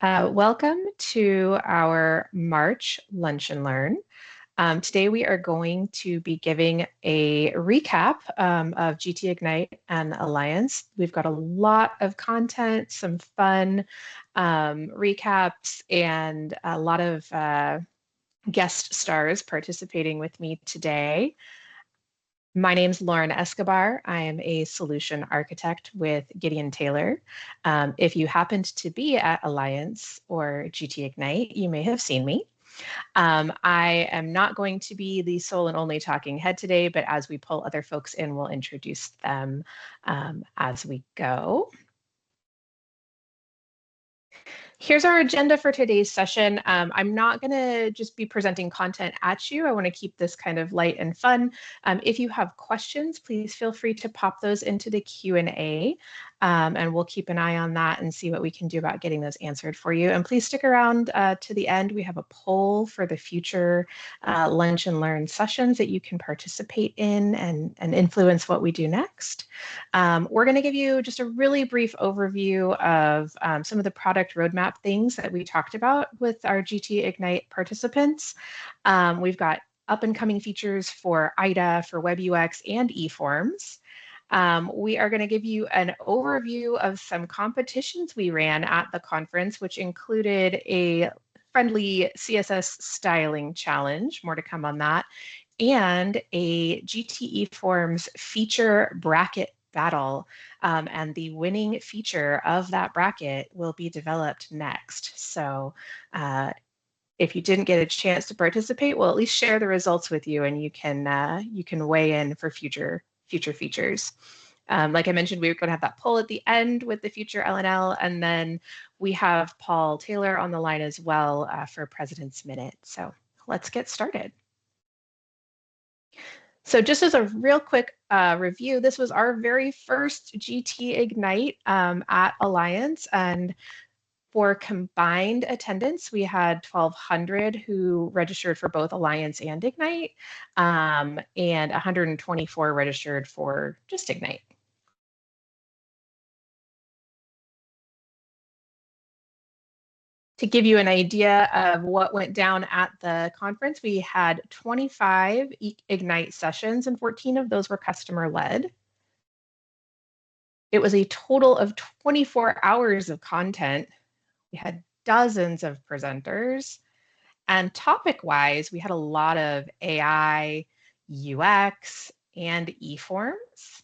Welcome to our March Lunch and Learn. Today we are going to be giving a recap of GT Ignite and Alliance. We've got a lot of content, some fun recaps, and a lot of guest stars participating with me today. My name's Lauren Escobar. I am a solution architect with Gideon Taylor. If you happened to be at Alliance or GT Ignite, you may have seen me. I am not going to be the sole and only talking head today, but as we pull other folks in, we'll introduce them as we go. Here's our agenda for today's session. I'm not going to just be presenting content at you. I want to keep this kind of light and fun. If you have questions, please feel free to pop those into the Q&A, and we'll keep an eye on that and see what we can do about getting those answered for you. And please stick around to the end. We have a poll for the future Lunch and Learn sessions that you can participate in and influence what we do next. We're going to give you just a really brief overview of some of the product roadmap things that we talked about with our GT Ignite participants. We've got up and coming features for IDA, for Web UX, and eForms. We are going to give you an overview of some competitions we ran at the conference, which included a friendly CSS styling challenge, more to come on that, and a GT eForms feature bracket battle, and the winning feature of that bracket will be developed next. So if you didn't get a chance to participate, we'll at least share the results with you, and you can weigh in for future features. Like I mentioned, we're going to have that poll at the end with the future LNL, and then we have Paul Taylor on the line as well for President's Minute. So let's get started. So just as a real quick review, this was our very first GT Ignite at Alliance, and for combined attendance, we had 1,200 who registered for both Alliance and Ignite, and 124 registered for just Ignite. To give you an idea of what went down at the conference, we had 25 Ignite sessions, and 14 of those were customer-led. It was a total of 24 hours of content. We had dozens of presenters. And topic-wise, we had a lot of AI, UX, and eForms.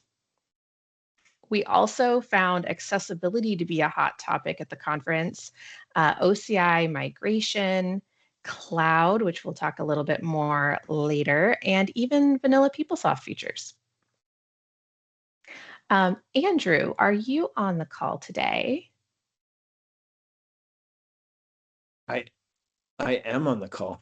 We also found accessibility to be a hot topic at the conference, OCI migration, cloud, which we'll talk a little bit more later, and even vanilla PeopleSoft features. Andrew, are you on the call today? I am on the call.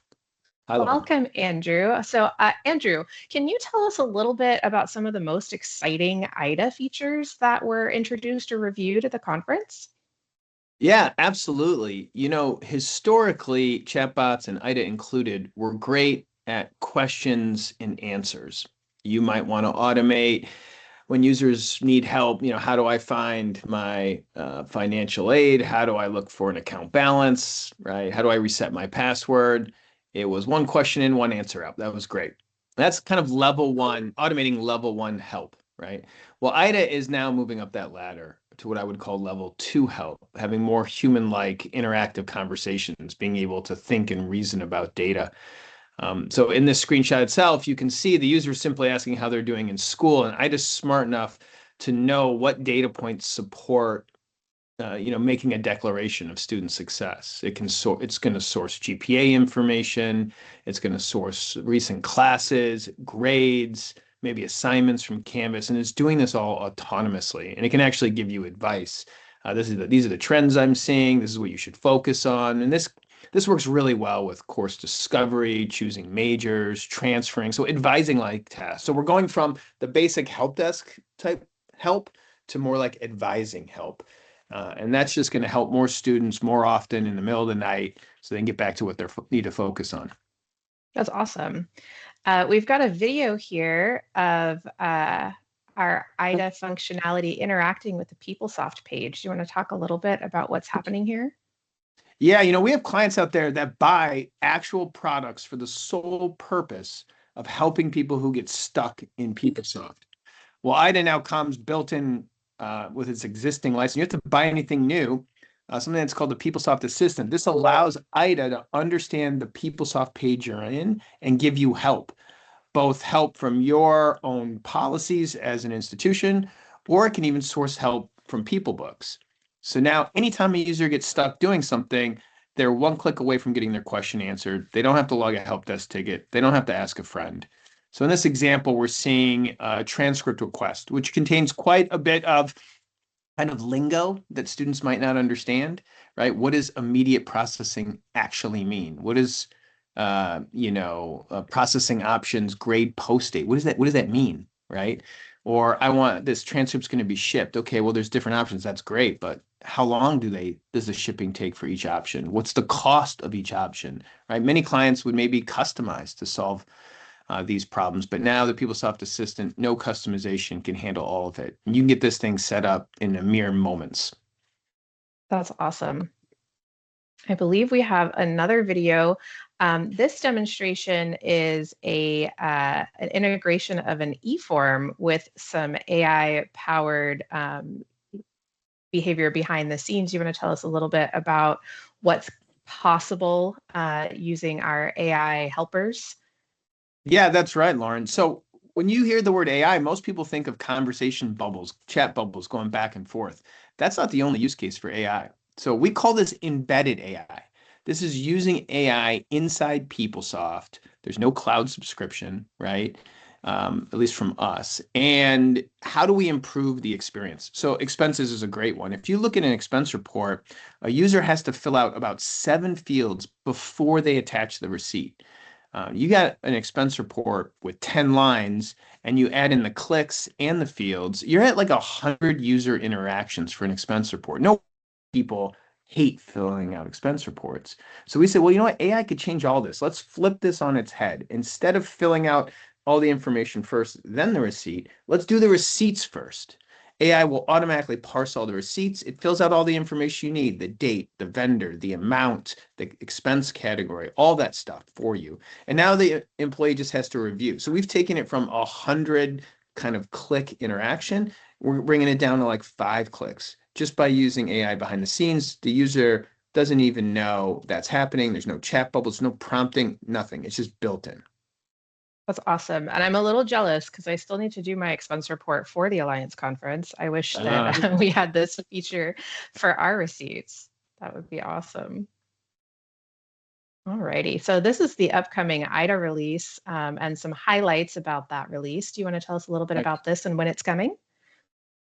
Hi, welcome, Andrew. So Andrew, can you tell us a little bit about some of the most exciting IDA features that were introduced or reviewed at the conference? Yeah, absolutely. You know, historically, chatbots and IDA included were great at questions and answers. You might want to automate when users need help. You know, how do I find my financial aid? How do I look for an account balance, right? How do I reset my password? It was one question in, one answer out. That was great. That's kind of level one, automating level one help, right? Well, IDA is now moving up that ladder to what I would call level two help, having more human-like interactive conversations, being able to think and reason about data. So in this screenshot itself, you can see the user simply asking how they're doing in school, and IDA's smart enough to know what data points support making a declaration of student success. It's going to source GPA information. It's going to source recent classes, grades, maybe assignments from Canvas, and it's doing this all autonomously. And it can actually give you advice. These are the trends I'm seeing. This is what you should focus on. And this works really well with course discovery, choosing majors, transferring, so advising-like tasks. So we're going from the basic help desk type help to more like advising help. And that's just going to help more students more often in the middle of the night so they can get back to what they need to focus on. That's awesome. We've got a video here of our IDA functionality interacting with the PeopleSoft page. Do you want to talk a little bit about what's happening here? Yeah, we have clients out there that buy actual products for the sole purpose of helping people who get stuck in PeopleSoft. Well, IDA now comes built in with its existing license. You have to buy anything new, something that's called the PeopleSoft Assistant. This allows IDA to understand the PeopleSoft page you're in and give you help, both help from your own policies as an institution, or it can even source help from PeopleBooks. So now anytime a user gets stuck doing something, they're one click away from getting their question answered. They don't have to log a help desk ticket. They don't have to ask a friend. So in this example, we're seeing a transcript request, which contains quite a bit of kind of lingo that students might not understand, right? What does immediate processing actually mean? What is, processing options, grade post date? What does that mean, right? Or I want this transcript's going to be shipped. Okay, well, there's different options. That's great, but how long does the shipping take for each option? What's the cost of each option, right? Many clients would maybe customize to solve these problems. But now the PeopleSoft Assistant, no customization, can handle all of it. You can get this thing set up in a mere moments. That's awesome. I believe we have another video. This demonstration is an integration of an eForm with some AI-powered behavior behind the scenes. You want to tell us a little bit about what's possible using our AI helpers? Yeah, that's right, Lauren. So when you hear the word AI, most people think of conversation bubbles, chat bubbles going back and forth. That's not the only use case for AI. So we call this embedded AI. This is using AI inside PeopleSoft. There's no cloud subscription, right? At least from us. And how do we improve the experience? So expenses is a great one. If you look at an expense report, a user has to fill out about 7 fields before they attach the receipt. You got an expense report with 10 lines and you add in the clicks and the fields, you're at like 100 user interactions for an expense report. No, people hate filling out expense reports. So we said, well, you know what? AI could change all this. Let's flip this on its head. Instead of filling out all the information first, then the receipt, let's do the receipts first. AI will automatically parse all the receipts. It fills out all the information you need, the date, the vendor, the amount, the expense category, all that stuff for you. And now the employee just has to review. So we've taken it from 100 kind of click interaction. We're bringing it down to like 5 clicks just by using AI behind the scenes. The user doesn't even know that's happening. There's no chat bubbles, no prompting, nothing. It's just built in. That's awesome. And I'm a little jealous because I still need to do my expense report for the Alliance conference. I wish that we had this feature for our receipts. That would be awesome. Alrighty, so this is the upcoming IDA release and some highlights about that release. Do you want to tell us a little bit about this and when it's coming?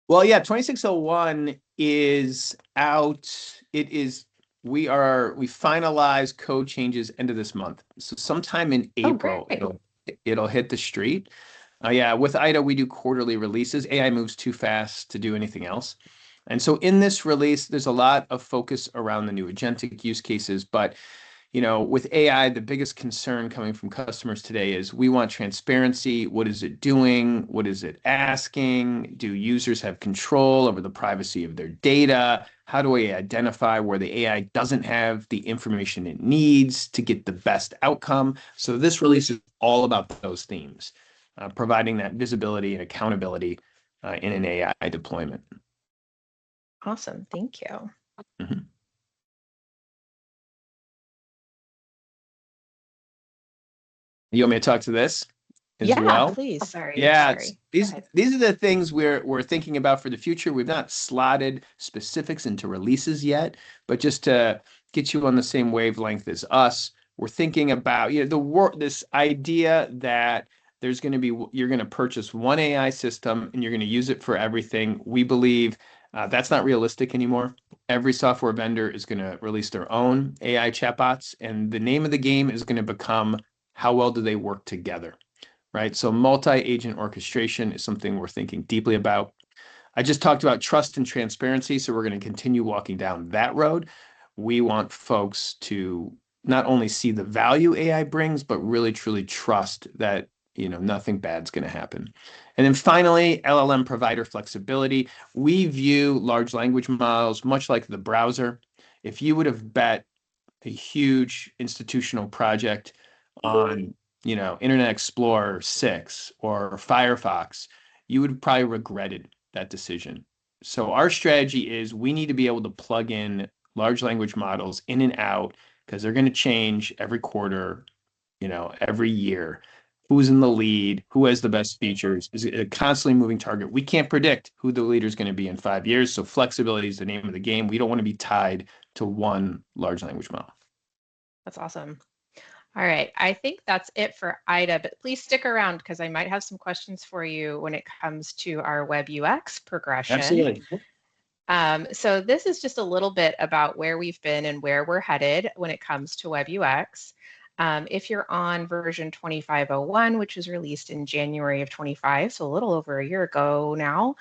Well, yeah, 2601 is out. We finalize code changes end of this month. So sometime in April, it'll hit the street. Yeah, with IDA, we do quarterly releases. AI moves too fast to do anything else. And so in this release, there's a lot of focus around the new agentic use cases, but with AI, the biggest concern coming from customers today is we want transparency. What is it doing? What is it asking? Do users have control over the privacy of their data? How do I identify where the AI doesn't have the information it needs to get the best outcome? So this release is all about those themes, providing that visibility and accountability in an AI deployment. Awesome. Thank you. Mm-hmm. You want me to talk to this as well? Please. Sorry. Yeah, these are the things we're thinking about for the future. We've not slotted specifics into releases yet, but just to get you on the same wavelength as us, we're thinking about this idea that you're going to purchase one AI system and you're going to use it for everything. We believe that's not realistic anymore. Every software vendor is going to release their own AI chatbots, and the name of the game is going to become how well do they work together, right? So multi-agent orchestration is something we're thinking deeply about. I just talked about trust and transparency, so we're going to continue walking down that road. We want folks to not only see the value AI brings, but really truly trust that nothing bad's going to happen. And then finally, LLM provider flexibility. We view large language models much like the browser. If you would have bet a huge institutional project on, Internet Explorer 6 or Firefox, you would probably regretted that decision. So our strategy is we need to be able to plug in large language models in and out because they're going to change every quarter, every year. Who's in the lead? Who has the best features? Is a constantly moving target. We can't predict who the leader is going to be in 5 years. So flexibility is the name of the game. We don't want to be tied to one large language model. That's awesome. All right, I think that's it for IDA, but please stick around because I might have some questions for you when it comes to our web UX progression. Absolutely. So this is just a little bit about where we've been and where we're headed when it comes to web UX. If you're on version 2501, which was released in January of 25, so a little over a year ago now,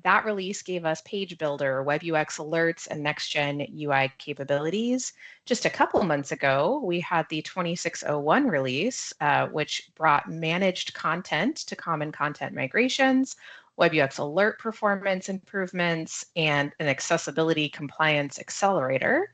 that release gave us Page Builder, Web UX alerts, and next-gen UI capabilities. Just a couple of months ago, we had the 2601 release, which brought managed content to common content migrations, Web UX alert performance improvements, and an accessibility compliance accelerator.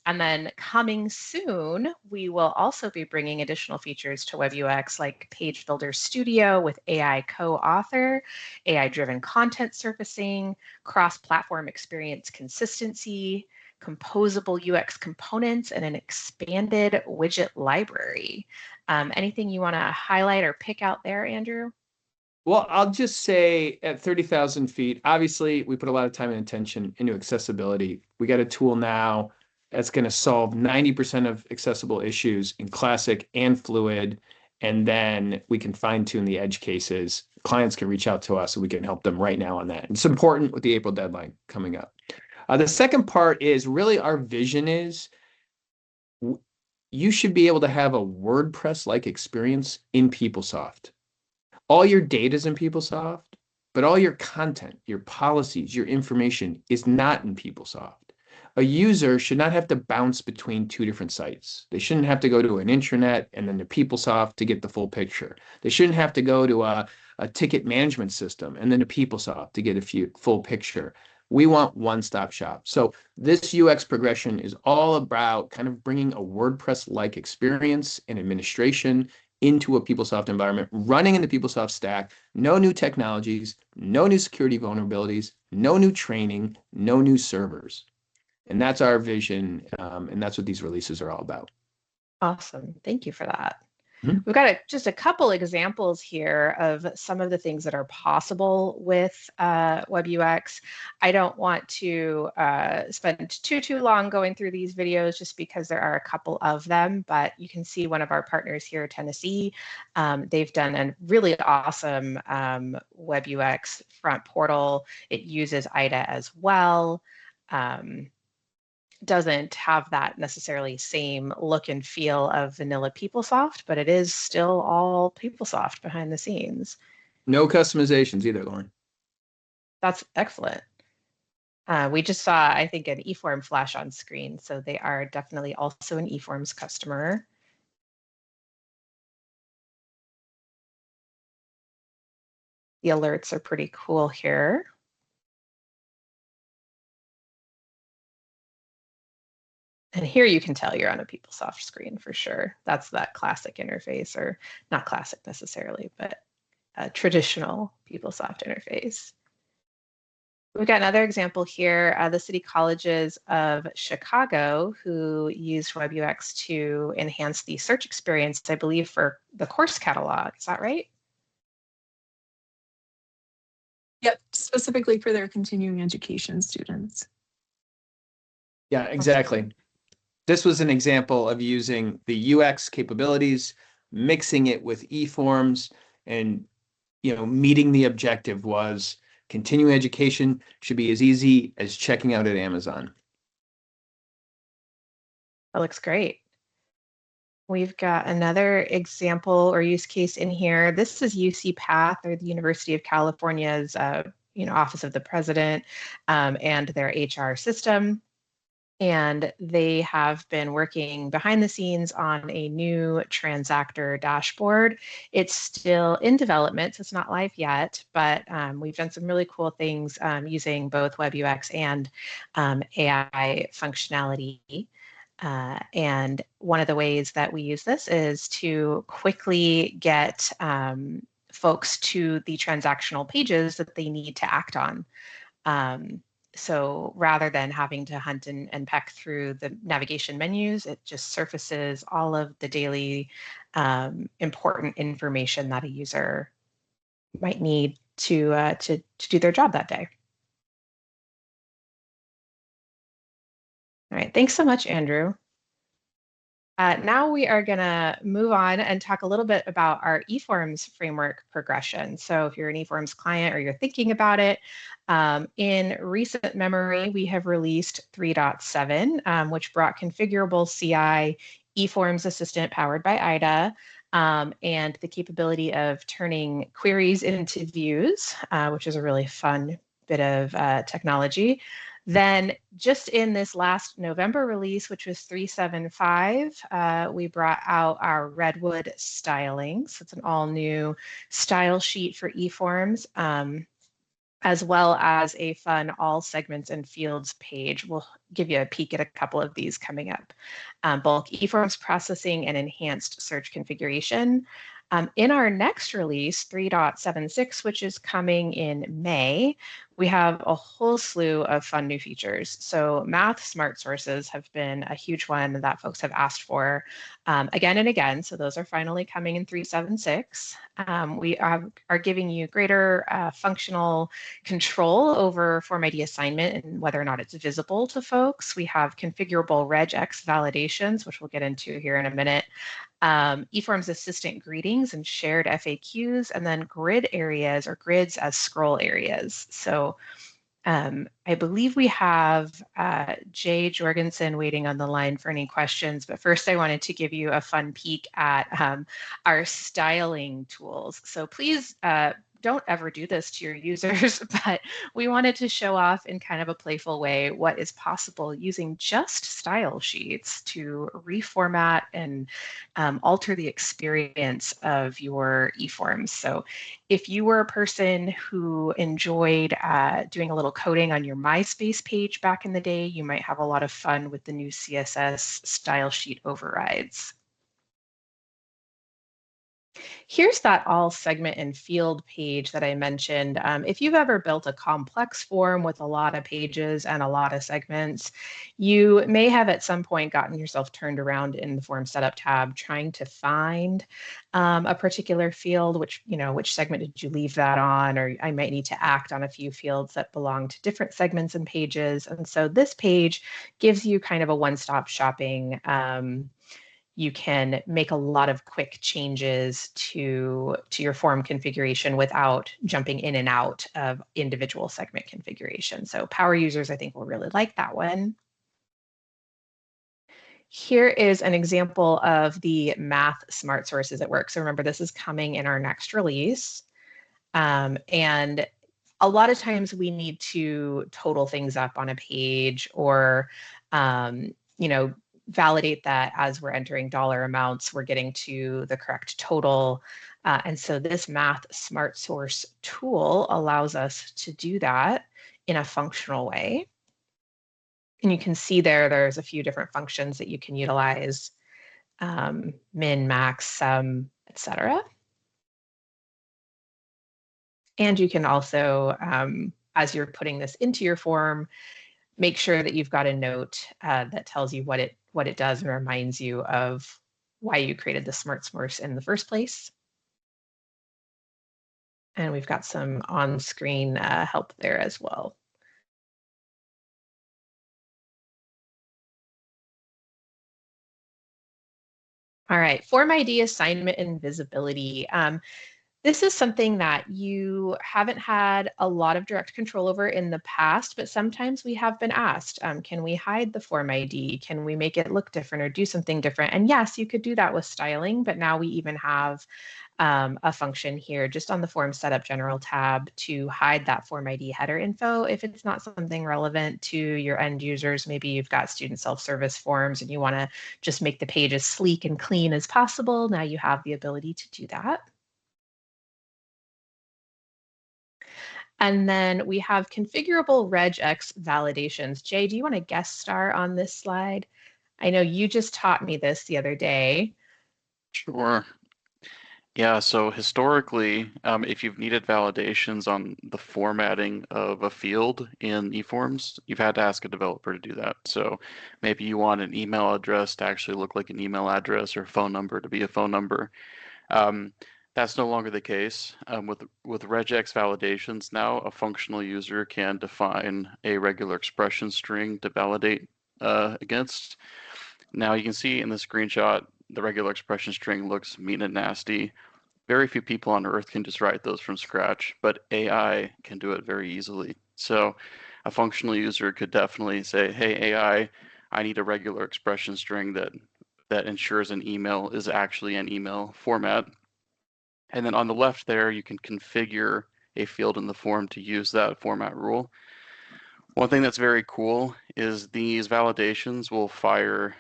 And then coming soon, we will also be bringing additional features to Web UX like Page Builder Studio with AI co-author, AI-driven content surfacing, cross-platform experience consistency, composable UX components, and an expanded widget library. Anything you want to highlight or pick out there, Andrew? Well, I'll just say at 30,000 feet, obviously we put a lot of time and attention into accessibility. We got a tool now that's going to solve 90% of accessible issues in Classic and Fluid. And then we can fine tune the edge cases. Clients can reach out to us and we can help them right now on that. And it's important with the April deadline coming up. The second part is really our vision is you should be able to have a WordPress-like experience in PeopleSoft. All your data is in PeopleSoft, but all your content, your policies, your information is not in PeopleSoft. A user should not have to bounce between two different sites. They shouldn't have to go to an intranet and then to PeopleSoft to get the full picture. They shouldn't have to go to a ticket management system and then to PeopleSoft to get a full picture. We want one-stop shop. So this UX progression is all about kind of bringing a WordPress-like experience and administration into a PeopleSoft environment, running in the PeopleSoft stack, no new technologies, no new security vulnerabilities, no new training, no new servers. And that's our vision, and that's what these releases are all about. Awesome. Thank you for that. Mm-hmm. We've got just a couple examples here of some of the things that are possible with Web UX. I don't want to spend too long going through these videos just because there are a couple of them, but you can see one of our partners here, Tennessee. They've done a really awesome Web UX front portal. It uses IDA as well. Doesn't have that necessarily same look and feel of vanilla PeopleSoft, but it is still all PeopleSoft behind the scenes. No customizations either, Lauren. That's excellent. We just saw, I think, an eForm flash on screen, so they are definitely also an eForms customer. The alerts are pretty cool here. And here you can tell you're on a PeopleSoft screen for sure. That's that classic interface, or not classic necessarily, but a traditional PeopleSoft interface. We've got another example here, the City Colleges of Chicago, who used Web UX to enhance the search experience, I believe, for the course catalog. Is that right? Yep, specifically for their continuing education students. Yeah, exactly. This was an example of using the UX capabilities, mixing it with eForms, and meeting the objective was continuing education should be as easy as checking out at Amazon. That looks great. We've got another example or use case in here. This is UC Path, or the University of California's Office of the President and their HR system. And they have been working behind the scenes on a new transactor dashboard. It's still in development, so it's not live yet, but we've done some really cool things using both Web UX and AI functionality. And one of the ways that we use this is to quickly get folks to the transactional pages that they need to act on. So rather than having to hunt and peck through the navigation menus, it just surfaces all of the daily important information that a user might need to do their job that day. All right, thanks so much, Andrew. Now we are going to move on and talk a little bit about our eForms framework progression. So if you're an eForms client or you're thinking about it, in recent memory, we have released 3.7, which brought configurable CI, eForms Assistant powered by IDA, and the capability of turning queries into views, which is a really fun bit of technology. Then just in this last November release, which was 3.7.5, we brought out our Redwood styling. So it's an all new style sheet for eForms, as well as a fun all segments and fields page. We'll give you a peek at a couple of these coming up. Bulk eForms processing and enhanced search configuration. In our next release, 3.76, which is coming in May, we have a whole slew of fun new features. So math smart sources have been a huge one that folks have asked for again and again. So those are finally coming in 3.76. We are giving you greater functional control over form ID assignment and whether or not it's visible to folks. We have configurable RegEx validations, which we'll get into here in a minute. eForms Assistant greetings and shared FAQs, and then grid areas or grids as scroll areas. So I believe we have Jay Jorgensen waiting on the line for any questions, but first I wanted to give you a fun peek at our styling tools. So please don't ever do this to your users, but we wanted to show off in kind of a playful way what is possible using just style sheets to reformat and alter the experience of your eForms. So if you were a person who enjoyed doing a little coding on your MySpace page back in the day, you might have a lot of fun with the new CSS style sheet overrides. Here's that all segment and field page that I mentioned. If you've ever built a complex form with a lot of pages and a lot of segments, you may have at some point gotten yourself turned around in the form setup tab trying to find a particular field, which segment did you leave that on? Or I might need to act on a few fields that belong to different segments and pages. And so this page gives you kind of a one-stop shopping. You can make a lot of quick changes to your form configuration without jumping in and out of individual segment configuration. So power users, I think, will really like that one. Here is an example of the math smart sources at work. So remember, this is coming in our next release. And a lot of times we need to total things up on a page or, validate that as we're entering dollar amounts, we're getting to the correct total. And so this math smart source tool allows us to do that in a functional way. And you can see there's a few different functions that you can utilize, min, max, sum, etc. And you can also, as you're putting this into your form, make sure that you've got a note that tells you what it does and reminds you of why you created the smart source in the first place. And we've got some on-screen help there as well. All right, form ID assignment and visibility. This is something that you haven't had a lot of direct control over in the past, but sometimes we have been asked, can we hide the form ID? Can we make it look different or do something different? And yes, you could do that with styling, but now we even have a function here just on the form setup general tab to hide that form ID header info if it's not something relevant to your end users. Maybe you've got student self-service forms and you want to just make the page as sleek and clean as possible. Now you have the ability to do that. And then we have configurable RegEx validations. Jay, do you want to guest star on this slide? I know you just taught me this the other day. Sure. Yeah, so historically, if you've needed validations on the formatting of a field in eForms, you've had to ask a developer to do that. So maybe you want an email address to actually look like an email address or a phone number to be a phone number. That's no longer the case. With regex validations now, a functional user can define a regular expression string to validate against. Now you can see in the screenshot, the regular expression string looks mean and nasty. Very few people on Earth can just write those from scratch, but AI can do it very easily. So a functional user could definitely say, hey, AI, I need a regular expression string that ensures an email is actually an email format. And then on the left there, you can configure a field in the form to use that format rule. One thing that's very cool is these validations will fire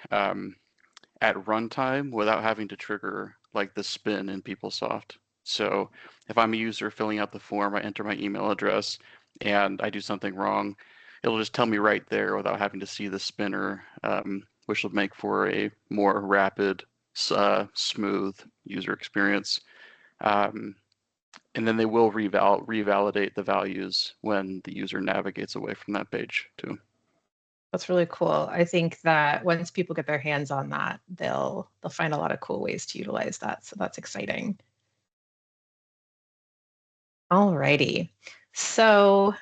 at runtime without having to trigger like the spin in PeopleSoft. So if I'm a user filling out the form, I enter my email address and I do something wrong, it'll just tell me right there without having to see the spinner, which will make for a more rapid, smooth user experience. And then they will revalidate the values when the user navigates away from that page too. That's really cool. I think that once people get their hands on that, they'll find a lot of cool ways to utilize that. So that's exciting. All righty. So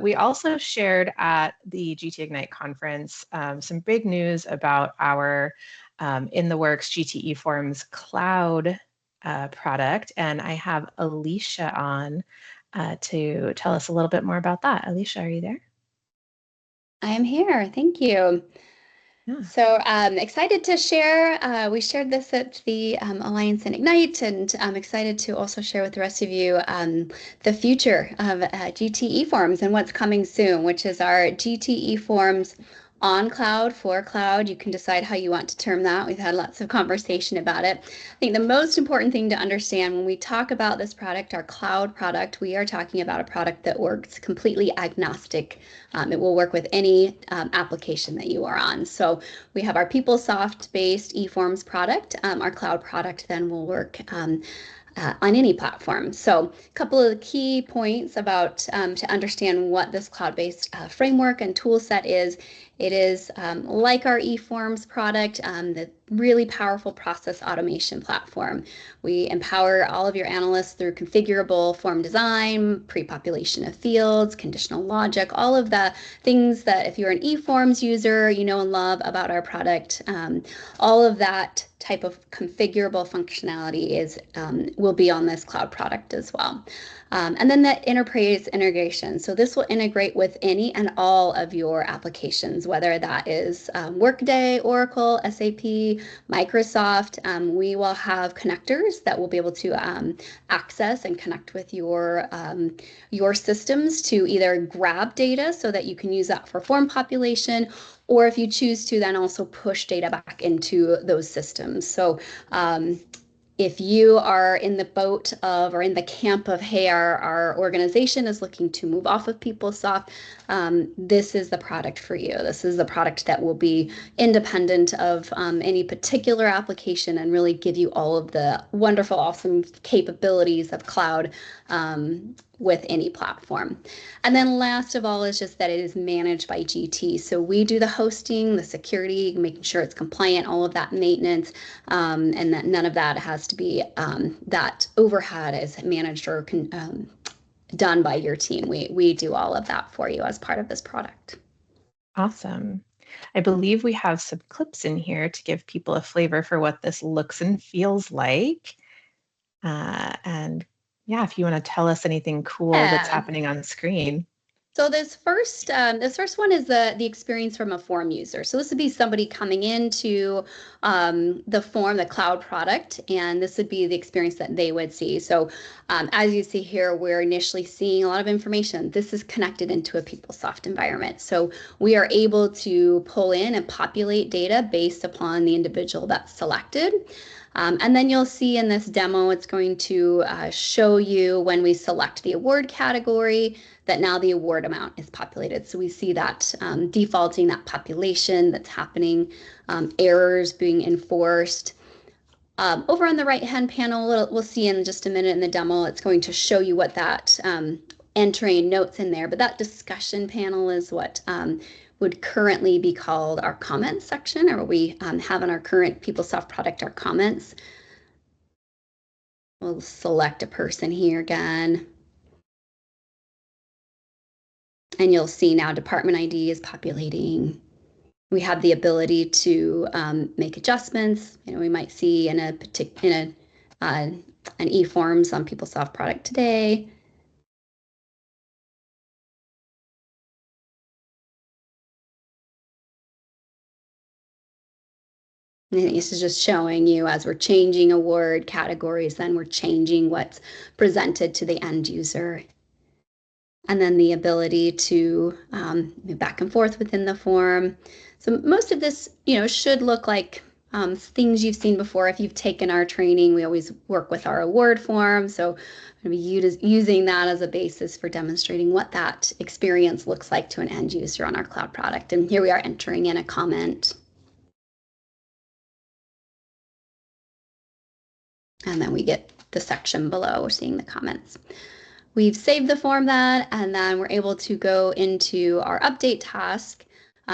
we also shared at the GT Ignite conference some big news about our in the works GT eForms cloud product. And I have Alicia on to tell us a little bit more about that. Alicia, are you there? I am here. Thank you. Yeah. So excited to share. We shared this at the Alliance and Ignite, and I'm excited to also share with the rest of you the future of GT eForms and what's coming soon, which is our GT eForms on cloud, for cloud. You can decide how you want to term that. We've had lots of conversation about it. I think the most important thing to understand when we talk about this product, our cloud product, we are talking about a product that works completely agnostic. It will work with any application that you are on. So we have our PeopleSoft based eForms product. Our cloud product then will work on any platform. So a couple of the key points about to understand what this cloud-based framework and tool set is. It is like our eForms product, the really powerful process automation platform. We empower all of your analysts through configurable form design, pre-population of fields, conditional logic, all of the things that if you're an eForms user, you know and love about our product. All of that type of configurable functionality is will be on this cloud product as well. And then the enterprise integration. So this will integrate with any and all of your applications, whether that is Workday, Oracle, SAP, Microsoft. We will have connectors that will be able to access and connect with your systems to either grab data so that you can use that for form population, or if you choose to then also push data back into those systems. So if you are in the boat of or in the camp of, hey, our organization is looking to move off of PeopleSoft, this is the product for you. This is the product that will be independent of any particular application and really give you all of the wonderful, awesome capabilities of cloud with any platform. And then last of all is just that it is managed by GT. So we do the hosting, the security, making sure it's compliant, all of that maintenance, and that none of that has to be, that overhead is managed or done by your team. We do all of that for you as part of this product. Awesome. I believe we have some clips in here to give people a flavor for what this looks and feels like. And yeah, if you want to tell us anything cool that's happening on screen. So this first one is the experience from a form user. So this would be somebody coming into the form, the cloud product, and this would be the experience that they would see. So as you see here, we're initially seeing a lot of information. This is connected into a PeopleSoft environment. So we are able to pull in and populate data based upon the individual that's selected. And then you'll see in this demo, it's going to show you when we select the award category that now the award amount is populated. So we see that defaulting that population that's happening, errors being enforced. Over on the right-hand panel, we'll see in just a minute in the demo, it's going to show you what that entering notes in there, but that discussion panel is what would currently be called our comments section, or we have in our current PeopleSoft product, our comments. We'll select a person here again. And you'll see now department ID is populating. We have the ability to make adjustments. You know, we might see in an eForms on PeopleSoft product today. And this is just showing you as we're changing award categories, then we're changing what's presented to the end user. And then the ability to move back and forth within the form. So most of this, you know, should look like things you've seen before. If you've taken our training, we always work with our award form. So I'm going to be using that as a basis for demonstrating what that experience looks like to an end user on our cloud product. And here we are entering in a comment. And then we get the section below, we're seeing the comments. We've saved the form then, and then we're able to go into our update task.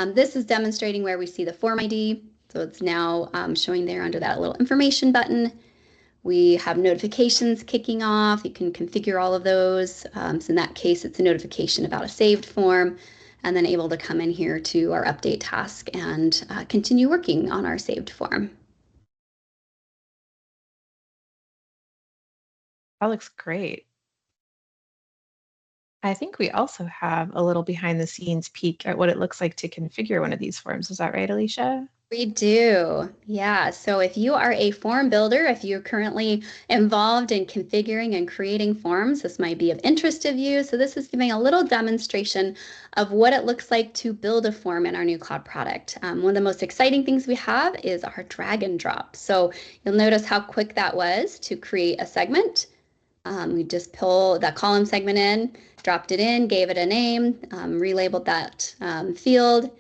This is demonstrating where we see the form ID. So it's now showing there under that little information button. We have notifications kicking off. You can configure all of those. So in that case, it's a notification about a saved form, and then able to come in here to our update task and continue working on our saved form. That looks great. I think we also have a little behind the scenes peek at what it looks like to configure one of these forms. Is that right, Alicia? We do. Yeah. So if you are a form builder, if you're currently involved in configuring and creating forms, this might be of interest to you. So this is giving a little demonstration of what it looks like to build a form in our new cloud product. One of the most exciting things we have is our drag and drop. So you'll notice how quick that was to create a segment. We just pulled that column segment in, dropped it in, gave it a name, relabeled that field,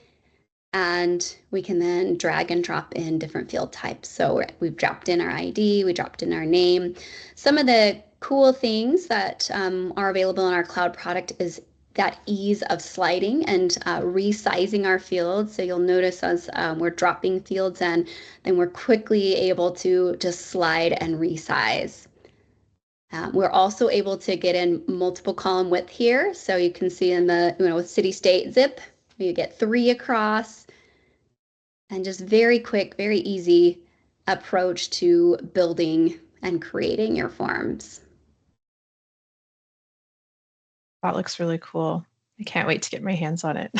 and we can then drag and drop in different field types. So we've dropped in our ID, we dropped in our name. Some of the cool things that are available in our cloud product is that ease of sliding and resizing our fields. So you'll notice as we're dropping fields in, then we're quickly able to just slide and resize. We're also able to get in multiple column width here. So you can see in the, with city, state, zip, you get 3 across, and just very quick, very easy approach to building and creating your forms. That looks really cool. I can't wait to get my hands on it.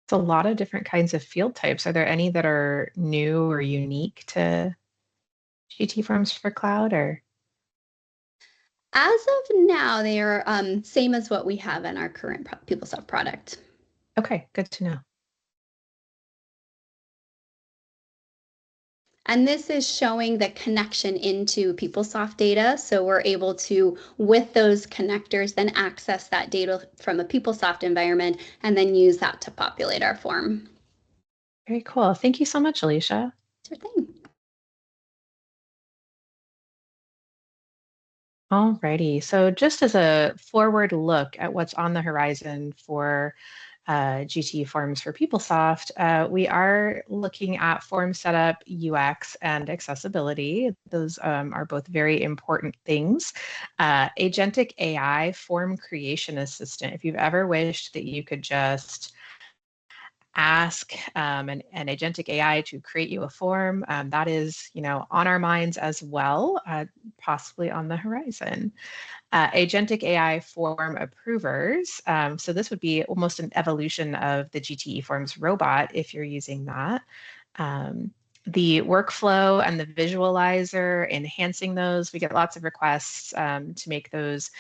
It's a lot of different kinds of field types. Are there any that are new or unique to GT Forms for Cloud, or? As of now, they are same as what we have in our current PeopleSoft product. Okay, good to know. And this is showing the connection into PeopleSoft data. So we're able to, with those connectors, then access that data from a PeopleSoft environment and then use that to populate our form. Very cool. Thank you so much, Alicia. Sure thing. Alrighty. So just as a forward look at what's on the horizon for GT Forms for PeopleSoft, we are looking at form setup, UX, and accessibility. Those are both very important things. Agentic AI form creation assistant. If you've ever wished that you could just ask an agentic AI to create you a form, that is, on our minds as well, possibly on the horizon. Agentic AI form approvers. So this would be almost an evolution of the GT eForms robot if you're using that. The workflow and the visualizer, enhancing those. We get lots of requests to make those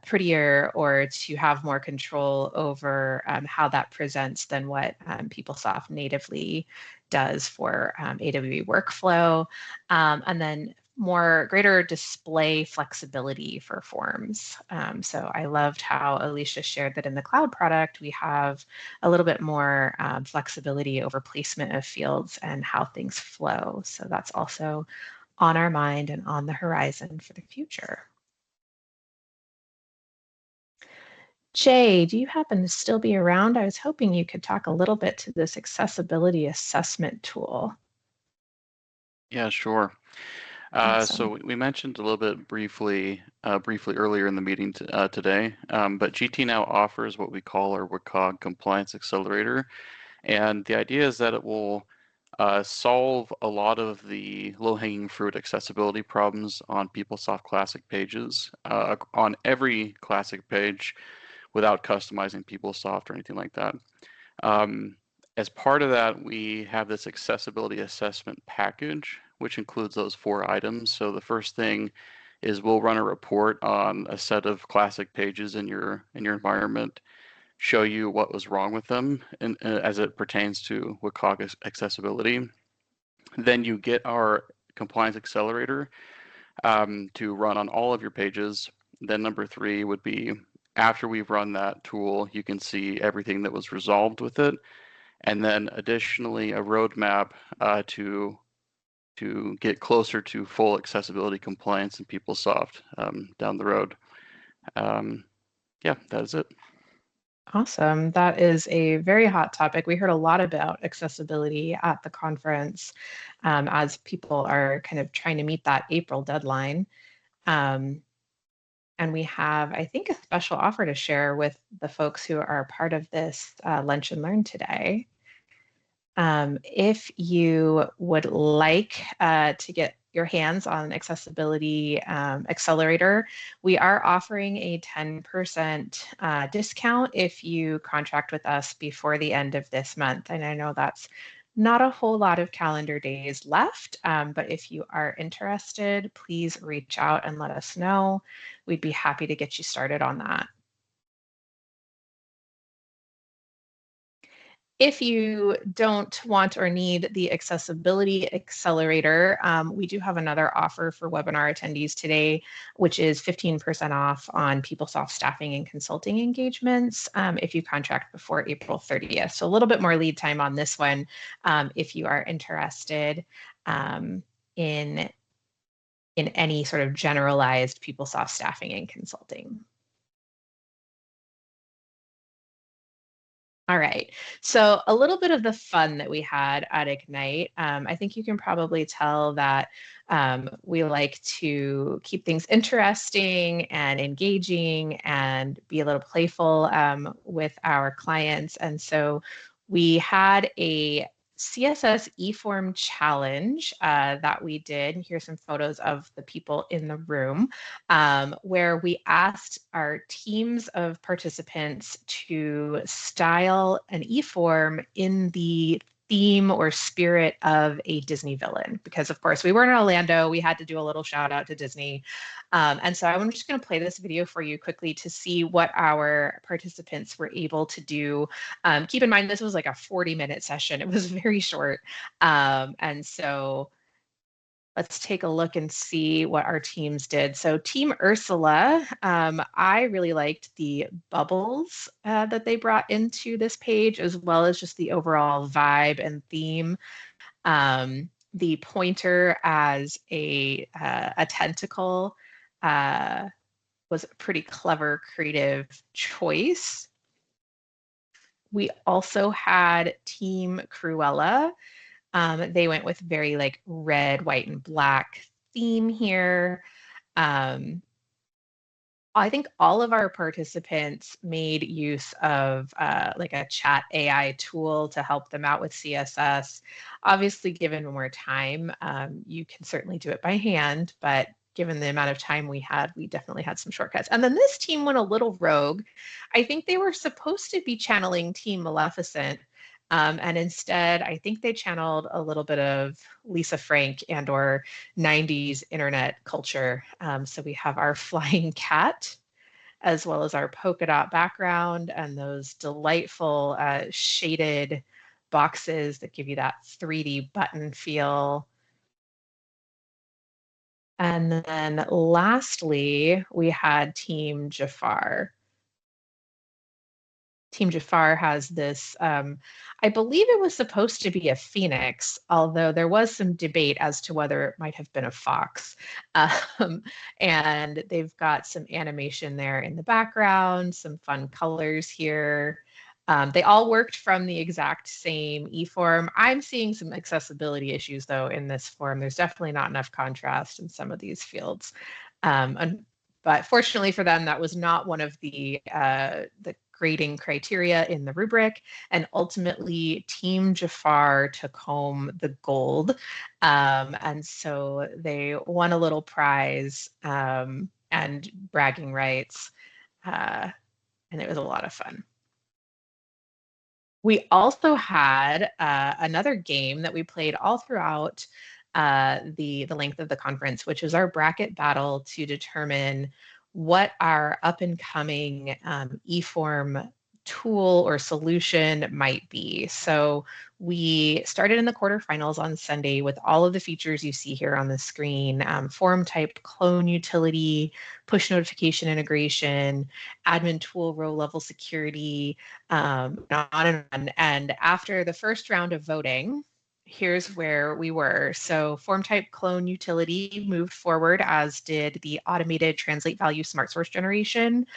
prettier or to have more control over how that presents than what PeopleSoft natively does for AWE workflow. And then greater display flexibility for forms. So I loved how Alicia shared that in the cloud product, we have a little bit more flexibility over placement of fields and how things flow. So that's also on our mind and on the horizon for the future. Jay, do you happen to still be around? I was hoping you could talk a little bit to this accessibility assessment tool. Yeah, sure. Awesome. So we mentioned a little bit briefly earlier in the meeting today, but GT now offers what we call our WCAG Compliance Accelerator. And the idea is that it will solve a lot of the low-hanging fruit accessibility problems on PeopleSoft Classic pages, on every Classic page without customizing PeopleSoft or anything like that. As part of that, we have this accessibility assessment package, which includes those 4 items. So the first thing is we'll run a report on a set of Classic pages in your environment, show you what was wrong with them and as it pertains to WCAG accessibility. Then you get our compliance accelerator to run on all of your pages. Then number 3 would be, after we've run that tool, you can see everything that was resolved with it. And then additionally, a roadmap to get closer to full accessibility compliance in PeopleSoft down the road. Yeah, that is it. Awesome. That is a very hot topic. We heard a lot about accessibility at the conference as people are kind of trying to meet that April deadline. And we have, I think, a special offer to share with the folks who are part of this Lunch and Learn today. If you would like to get your hands on Accessibility Accelerator, we are offering a 10% discount if you contract with us before the end of this month. And I know that's not a whole lot of calendar days left, but if you are interested, please reach out and let us know. We'd be happy to get you started on that. If you don't want or need the Accessibility Accelerator, we do have another offer for webinar attendees today, which is 15% off on PeopleSoft staffing and consulting engagements if you contract before April 30th. So a little bit more lead time on this one if you are interested in any sort of generalized PeopleSoft staffing and consulting. All right, so a little bit of the fun that we had at Ignite. I think you can probably tell that we like to keep things interesting and engaging and be a little playful with our clients. And so we had a CSS eForm challenge that we did. Here's some photos of the people in the room where we asked our teams of participants to style an eForm in the theme or spirit of a Disney villain, because of course we were in Orlando, we had to do a little shout out to Disney. And so I'm just going to play this video for you quickly to see what our participants were able to do. Keep in mind, this was like a 40-minute session. It was very short. And so let's take a look and see what our teams did. So Team Ursula, I really liked the bubbles that they brought into this page, as well as just the overall vibe and theme. The pointer as a tentacle was a pretty clever, creative choice. We also had Team Cruella. They went with very like red, white, and black theme here. I think all of our participants made use of like a chat AI tool to help them out with CSS. Obviously, given more time, you can certainly do it by hand, but given the amount of time we had, we definitely had some shortcuts. And then this team went a little rogue. I think they were supposed to be channeling Team Maleficent, and instead, I think they channeled a little bit of Lisa Frank and or 90s internet culture. So we have our flying cat, as well as our polka dot background and those delightful shaded boxes that give you that 3D button feel. And then lastly, we had Team Jafar. Team Jafar has this, I believe it was supposed to be a phoenix, although there was some debate as to whether it might have been a fox. And they've got some animation there in the background, some fun colors here. They all worked from the exact same eForm. I'm seeing some accessibility issues, though, in this form. There's definitely not enough contrast in some of these fields. But fortunately for them, that was not one of the grading criteria in the rubric. And ultimately, Team Jafar took home the gold. And so they won a little prize and bragging rights. And it was a lot of fun. We also had another game that we played all throughout the length of the conference, which is our bracket battle to determine what our up and coming eForm tool or solution might be. So we started in the quarterfinals on Sunday with all of the features you see here on the screen: form type clone utility, push notification integration, admin tool row level security, on and on. And after the first round of voting, here's where we were. So form type clone utility moved forward, as did the automated translate value smart source generation,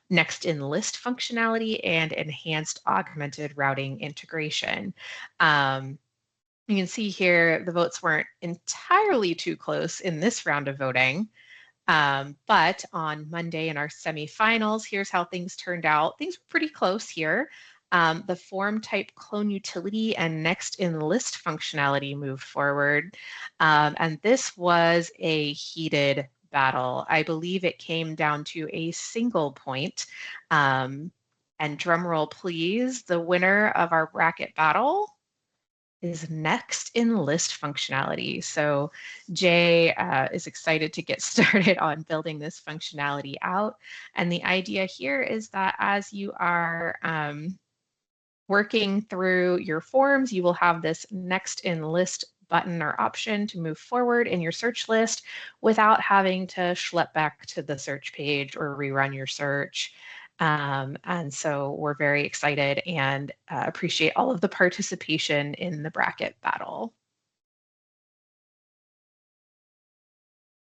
next in list functionality, and enhanced augmented routing integration. You can see here the votes weren't entirely too close in this round of voting. But on Monday in our semifinals, here's how things turned out. Things were pretty close here. The form type clone utility and next in list functionality moved forward. And this was a heated battle. I believe it came down to a single point. And drum roll, please, the winner of our bracket battle is next in list functionality. So Jay is excited to get started on building this functionality out. And the idea here is that as you are working through your forms, you will have this next in list button or option to move forward in your search list without having to schlep back to the search page or rerun your search. And so we're very excited and appreciate all of the participation in the bracket battle.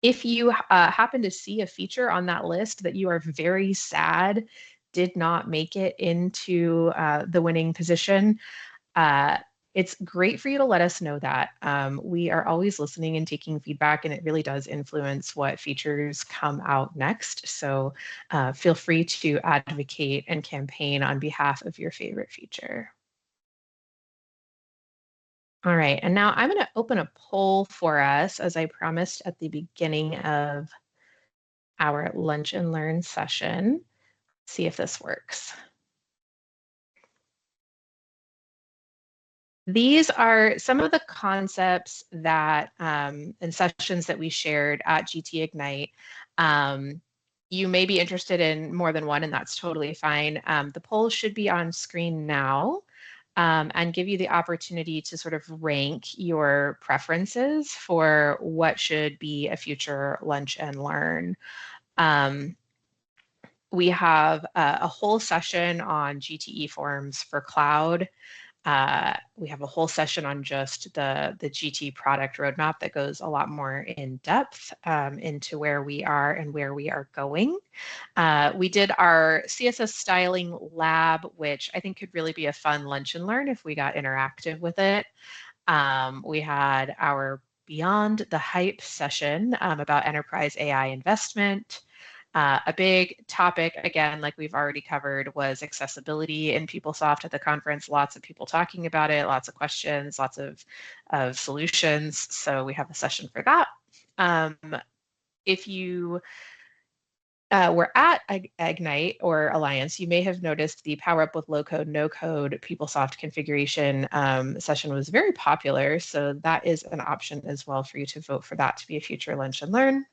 If you happen to see a feature on that list that you are very sad did not make it into the winning position, it's great for you to let us know that. We are always listening and taking feedback, and it really does influence what features come out next. So feel free to advocate and campaign on behalf of your favorite feature. All right, and now I'm going to open a poll for us, as I promised at the beginning of our Lunch and Learn session. See if this works. These are some of the concepts that and sessions that we shared at GT Ignite. You may be interested in more than one, and that's totally fine. The poll should be on screen now and give you the opportunity to sort of rank your preferences for what should be a future Lunch and Learn. We have a whole session on GT eForms for cloud. We have a whole session on just the GT product roadmap that goes a lot more in depth into where we are and where we are going. We did our CSS styling lab, which I think could really be a fun lunch and learn if we got interactive with it. We had our Beyond the Hype session about enterprise AI investment. A big topic, again, like we've already covered, was accessibility in PeopleSoft at the conference. Lots of people talking about it, lots of questions, lots of solutions. So we have a session for that. If you were at Ignite or Alliance, you may have noticed the Power Up with Low Code, No Code PeopleSoft configuration session was very popular. So that is an option as well for you to vote for that to be a future Lunch and Learn.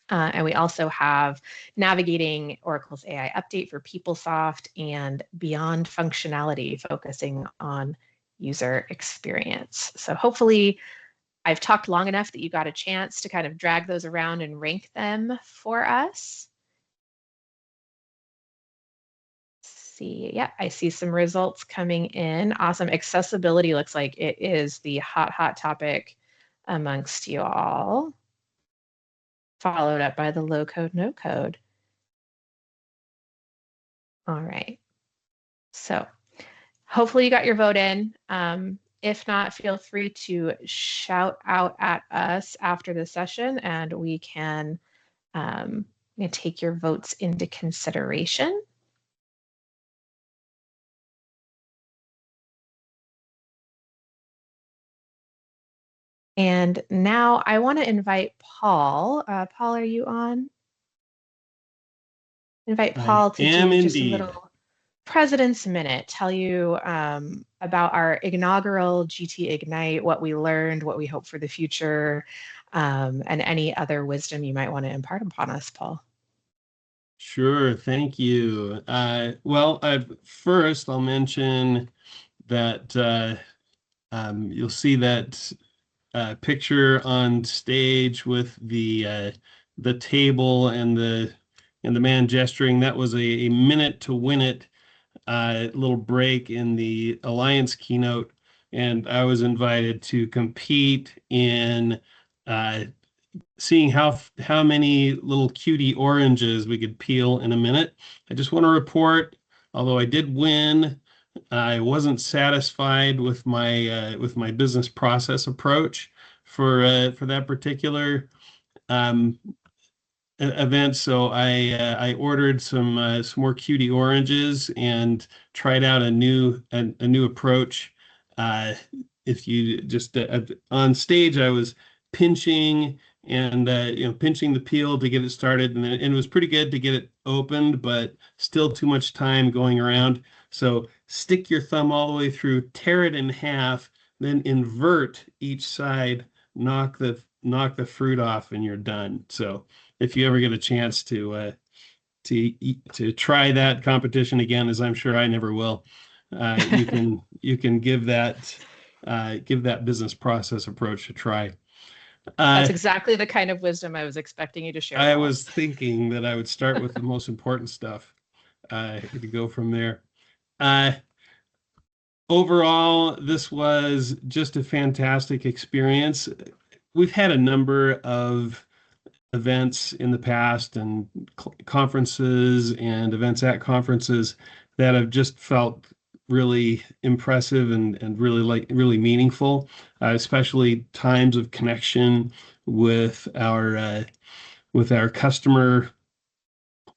And we also have navigating Oracle's AI update for PeopleSoft and beyond functionality, focusing on user experience. So hopefully I've talked long enough that you got a chance to kind of drag those around and rank them for us. See, yeah, I see some results coming in. Awesome. Accessibility looks like it is the hot topic amongst you all, followed up by the low code, no code. All right. So hopefully you got your vote in. If not, feel free to shout out at us after the session and we can take your votes into consideration. And now I want to invite Paul. Paul, are you on? Invite Paul to do just a little President's Minute, tell you about our inaugural GT Ignite, what we learned, what we hope for the future, and any other wisdom you might want to impart upon us, Paul. Sure, thank you. First I'll mention that you'll see that picture on stage with the table and the man gesturing. That was a minute to win it little break in the Alliance keynote, and I was invited to compete in seeing how many little cutie oranges we could peel in a minute. I just want to report, although I did win, I wasn't satisfied with my business process approach for that particular event. So I ordered some more cutie oranges and tried out a new approach. If you just on stage, I was pinching and pinching the peel to get it started, and it was pretty good to get it opened, but still too much time going around. So stick your thumb all the way through, tear it in half, then invert each side, knock the fruit off, and you're done. So if you ever get a chance to try that competition again, as I'm sure I never will, you can give that business process approach a try. That's exactly the kind of wisdom I was expecting you to share. I was thinking that I would start with the most important stuff to go from there. Overall, this was just a fantastic experience. We've had a number of events in the past and conferences and events at conferences that have just felt really impressive and really meaningful, especially times of connection with our customer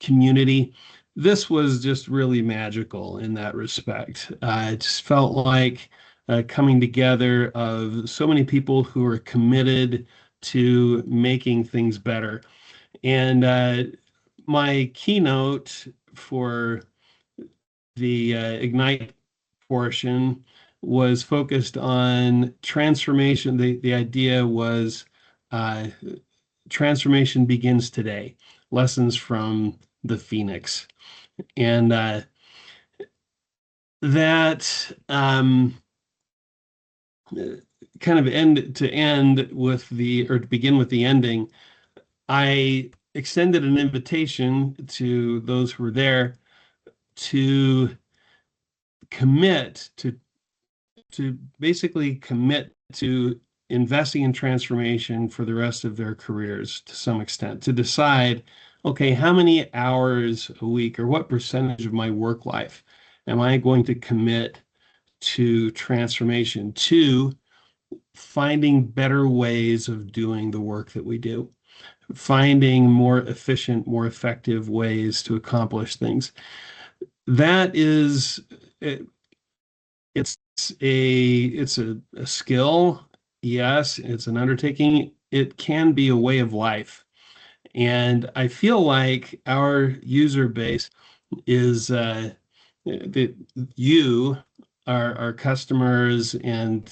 community. This was just really magical in that respect. It just felt like coming together of so many people who are committed to making things better. And my keynote for the Ignite portion was focused on transformation. The idea was transformation begins today. Lessons from the Phoenix. And that kind of to begin with the ending, I extended an invitation to those who were there to basically commit to investing in transformation for the rest of their careers to some extent, to decide, okay, how many hours a week or what percentage of my work life am I going to commit to transformation, to finding better ways of doing the work that we do. finding more efficient, more effective ways to accomplish things. That is, it's a skill. Yes, it's an undertaking. It can be a way of life. And I feel like our user base is that you, our customers, and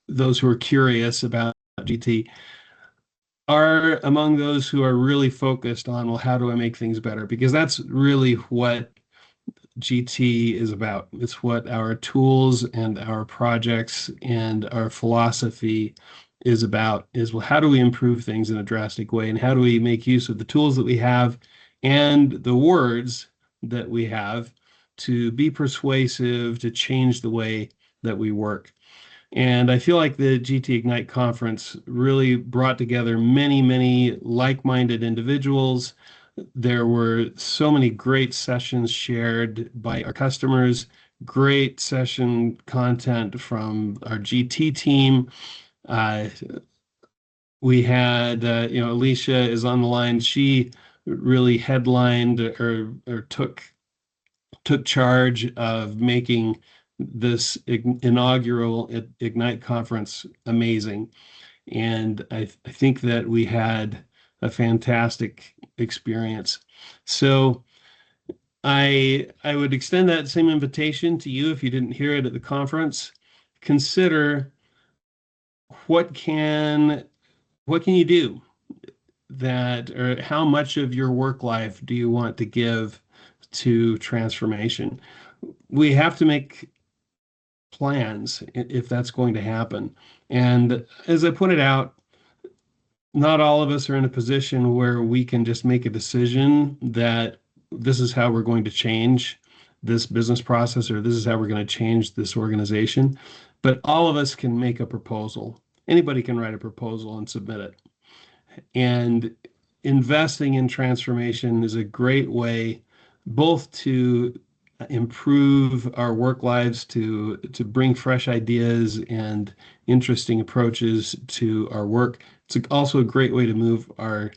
those who are curious about GT are among those who are really focused on, well, how do I make things better? Because that's really what GT is about. It's what our tools and our projects and our philosophy is about, is, well, how do we improve things in a drastic way? And how do we make use of the tools that we have and the words that we have to be persuasive, to change the way that we work? And I feel like the GT Ignite conference really brought together many, many like-minded individuals. There were so many great sessions shared by our customers, great session content from our GT team. We had, Alicia is on the line. She really headlined or took charge of making this inaugural Ignite conference amazing. And I think that we had a fantastic experience. So I would extend that same invitation to you if you didn't hear it at the conference. Consider what can you do that, or how much of your work life do you want to give to transformation? We have to make plans if that's going to happen. And as I pointed out, not all of us are in a position where we can just make a decision that this is how we're going to change this business process, or this is how we're going to change this organization. But all of us can make a proposal. Anybody can write a proposal and submit it. And investing in transformation is a great way both to improve our work lives, to bring fresh ideas and interesting approaches to our work. It's also a great way to move our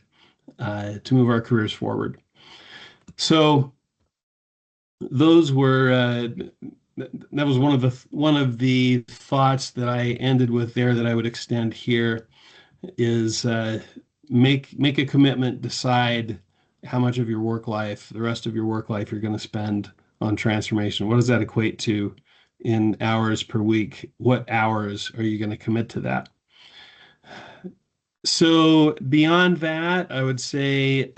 careers forward. So those were that was one of the thoughts that I ended with there that I would extend here is make a commitment, decide how much of your work life, the rest of your work life, you're going to spend on transformation. What does that equate to in hours per week? What hours are you going to commit to that? So beyond that, I would say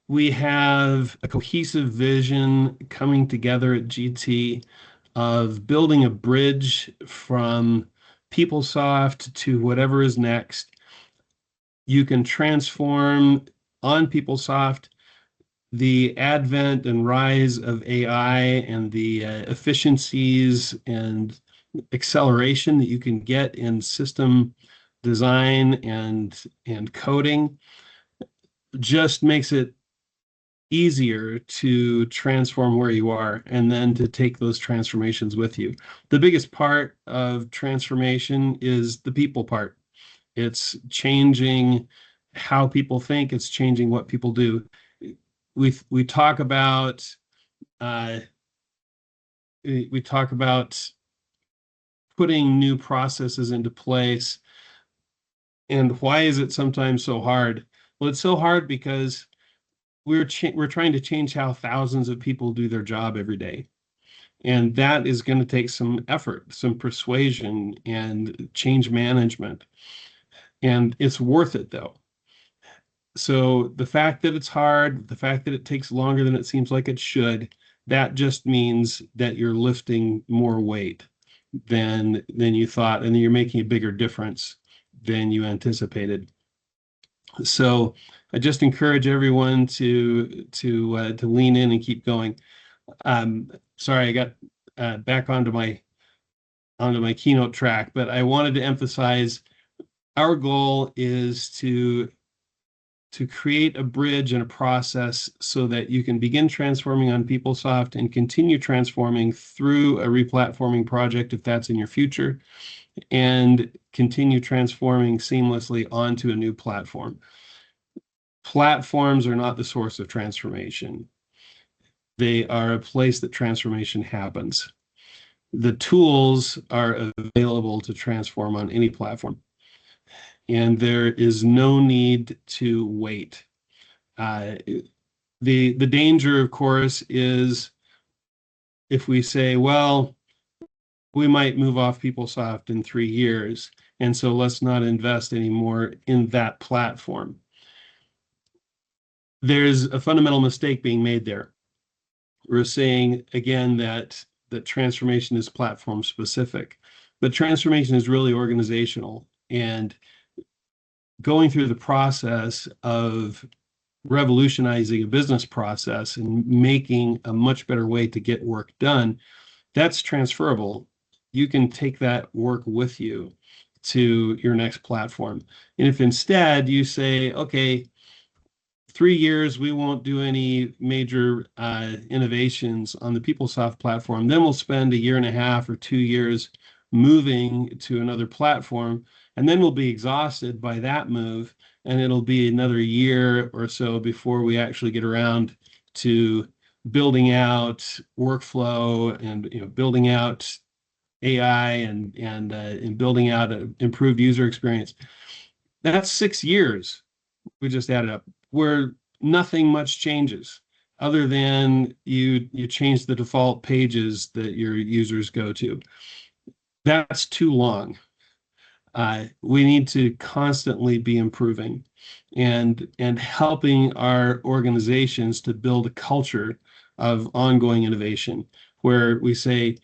we have a cohesive vision coming together at GT of building a bridge from PeopleSoft to whatever is next. You can transform on PeopleSoft. The advent and rise of AI and the efficiencies and acceleration that you can get in system design and coding just makes it easier to transform where you are and then to take those transformations with you. The biggest part of transformation is the people part. It's changing how people think. It's changing what people do. We talk about putting new processes into place. And why is it sometimes so hard? Well, it's so hard because we're trying to change how thousands of people do their job every day. And that is going to take some effort, some persuasion, and change management. And it's worth it, though. So the fact that it's hard, the fact that it takes longer than it seems like it should, that just means that you're lifting more weight than you thought, and you're making a bigger difference than you anticipated. So I just encourage everyone to lean in and keep going. Sorry, I got back onto my keynote track, but I wanted to emphasize our goal is to create a bridge and a process so that you can begin transforming on PeopleSoft and continue transforming through a replatforming project if that's in your future. and continue transforming seamlessly onto a new platform. Platforms are not the source of transformation. They are a place that transformation happens. The tools are available to transform on any platform, and there is no need to wait. The danger, of course, is if we say, well, we might move off PeopleSoft in 3 years, and so let's not invest anymore in that platform. There's a fundamental mistake being made there. We're saying, again, that transformation is platform specific, but transformation is really organizational, and going through the process of revolutionizing a business process and making a much better way to get work done, that's transferable. You can take that work with you to your next platform. And if instead you say, okay, 3 years, we won't do any major innovations on the PeopleSoft platform, then we'll spend 1.5 or 2 years moving to another platform, and then we'll be exhausted by that move, and it'll be another year or so before we actually get around to building out workflow and building out AI and building out an improved user experience. That's 6 years. We just added up where nothing much changes other than you change the default pages that your users go to. That's too long. We need to constantly be improving and helping our organizations to build a culture of ongoing innovation, where we say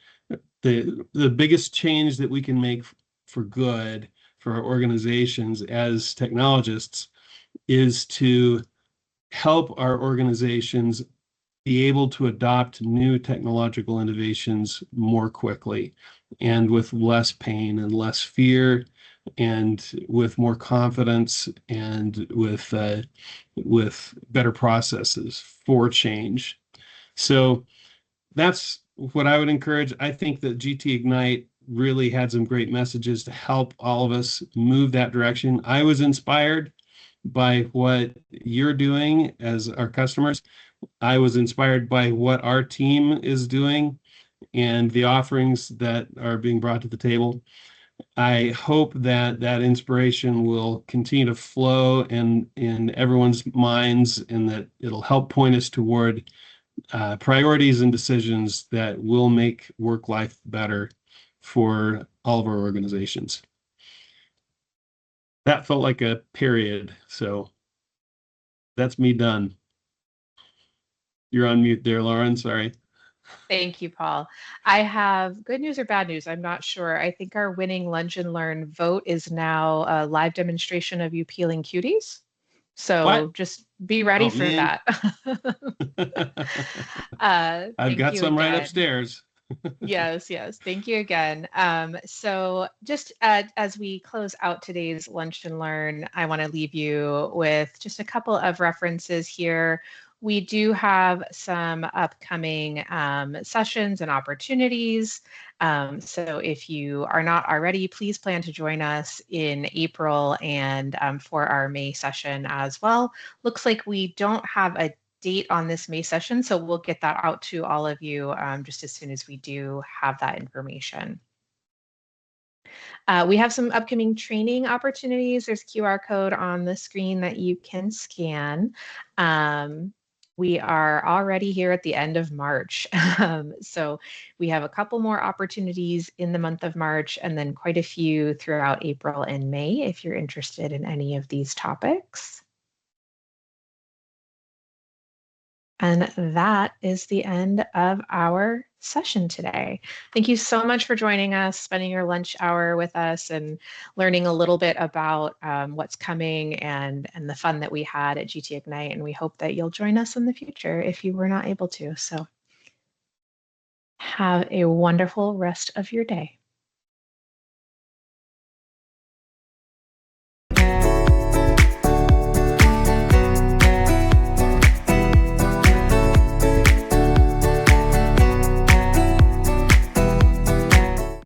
the biggest change that we can make for good for our organizations as technologists is to help our organizations be able to adopt new technological innovations more quickly and with less pain and less fear and with more confidence and with better processes for change. So that's what I would encourage. I think that GT Ignite really had some great messages to help all of us move that direction. I was inspired by what you're doing as our customers. I was inspired by what our team is doing and the offerings that are being brought to the table. I hope that inspiration will continue to flow in everyone's minds, and that it'll help point us toward priorities and decisions that will make work life better for all of our organizations. That felt like a period, so that's me done. You're on mute there, Lauren. Sorry. Thank you, Paul. I have good news or bad news. I'm not sure. I think our winning Lunch and Learn vote is now a live demonstration of you peeling cuties. So just be ready for that. I've got some right upstairs. Yes. Thank you again. So just as we close out today's Lunch and Learn, I want to leave you with just a couple of references here. We do have some upcoming sessions and opportunities. So if you are not already, please plan to join us in April and for our May session as well. Looks like we don't have a date on this May session, so we'll get that out to all of you just as soon as we do have that information. We have some upcoming training opportunities. There's a QR code on the screen that you can scan. We are already here at the end of March. So we have a couple more opportunities in the month of March, and then quite a few throughout April and May if you're interested in any of these topics. And that is the end of our session today. Thank you so much for joining us, spending your lunch hour with us and learning a little bit about what's coming and the fun that we had at GT Ignite. And we hope that you'll join us in the future if you were not able to. So have a wonderful rest of your day.